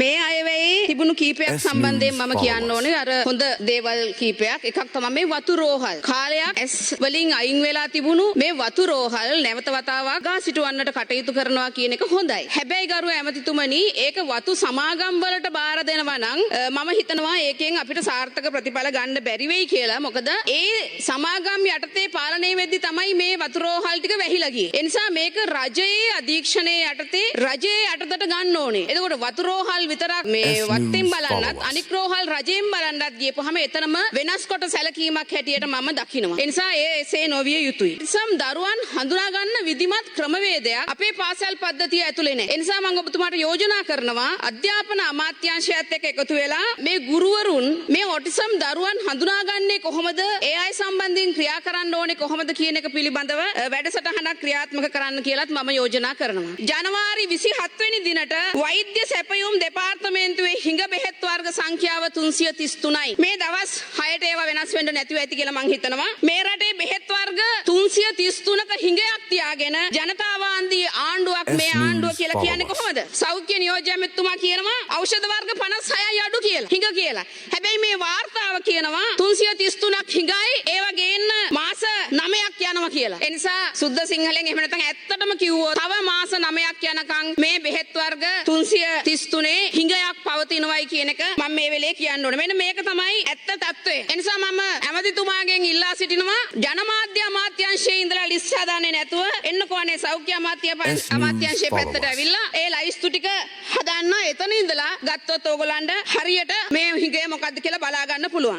මේ අයවැයේ තිබුණු කීපයක් සම්බන්ධයෙන් මම කියන්න ඕනේ අර හොඳ දේවල් කීපයක්. එකක් තමයි මේ වතු රෝහල්. කාලයක් ඇස් වලින් අයින් වෙලා තිබුණු මේ වතු රෝහල් නැවත වතාවක් ගා සිටවන්නට කටයුතු කරනවා කියන එක හොඳයි. හැබැයි ගරුව ඇමතිතුමනි ඒක වතු සමාගම් වලට බාර දෙනවා නම් මම හිතනවා ඒකෙන් අපිට සාර්ථක ප්‍රතිඵල ගන්න බැරි වෙයි කියලා. මොකද ඒ සමාගම් යටතේ පාලනය වෙද්දි තමයි මේ වතු රෝහල් ටික වැහිලා ගියේ. ඒ නිසා මේක රජයේ අධීක්ෂණයේ යටතේ රජයේ යටතට ගන්න ඕනේ. එතකොට වතු රෝහල් විතරක් මේ වත්තෙන් බලන්නත් අනික් රෝහල් රජයෙන් බලන්නත් ගියපුවාම එතනම වෙනස් කොට සැලකීමක් හැටියට මම දකිනවා. ඒ නිසා ඒ එසේ නොවිය යුතුයි. සම් දරුවන් හඳුනා ගන්න විධිමත් ක්‍රමවේදයක් අපේ පාසල් පද්ධතිය ඇතුලේ නැහැ. ඒ නිසා මම ඔබතුමාට යෝජනා කරනවා අධ්‍යාපන අමාත්‍යාංශයත් එක්ක එකතු වෙලා මේ ගුරුවරුන් මේ ඔටිසම් දරුවන් හඳුනාගන්නේ කොහොමද? ඒ අය සම්බන්ධයෙන් ක්‍රියා කරන්න ඕනේ කොහොමද කියන එක පිළිබඳව වැඩසටහනක් ක්‍රියාත්මක කරන්න කියලාත් මම යෝජනා කරනවා. ජනවාරි 27 වෙනි දිනට වෛද්‍ය සැපයුම් දෙපාර්තමේන්තුවේ හිඟ බෙහෙත් වර්ග සංඛ්‍යාව 333යි. මේ දවස් 6ට ඒවා වෙනස් වෙන්න නැතුව ඇති කියලා මම හිතනවා. මේ රටේ බෙහෙත් වර්ග 333ක හිඟයක් තියාගෙන ජනතාවාන්දී ආණ්ඩුවක් මේ ආණ්ඩුව කියලා කියන්නේ කොහොමද? සෞඛ්‍ය නියෝජ්‍ය ඇමතුමා කියනවා ඖෂධ වර්ග 56යි අඩු කියලා. හිඟ කියලා. හැබැයි මේ වාර්තාව කියනවා 333ක් හිඟයි ඒව ගේන්න මාස 9ක් යනවා කියලා. ඒ නිසා සුද්ධ සිංහලෙන් එහෙම නැත්නම් ඇත්තටම කිව්වොත් තව මාස 9ක් යනකම් මේ බෙහෙත් වර්ග 333 හිඟයක් පවතිනවයි කියන එක මම මේ වෙලේ කියන්න ඕනේ. මෙන්න මේක තමයි ඇත්ත తත්වය. ඒ නිසා මම ඇමතිතුමාගෙන් ඉල්ලා සිටිනවා ජනමාධ්‍ය අමාත්‍යාංශයේ ඉඳලා ලිස්ට් හදාන්නේ නැතුව එන්නකෝනේ සෞඛ්‍ය අමාත්‍යාංශයේ පැත්තට ඇවිල්ලා ඒ ලයිස්තු ටික හදන්න එතන ඉඳලා ගත්තොත් ඕගොල්ලන්ට හරියට මේ හිඟය මොකද්ද කියලා බලා ගන්න පුළුවන්.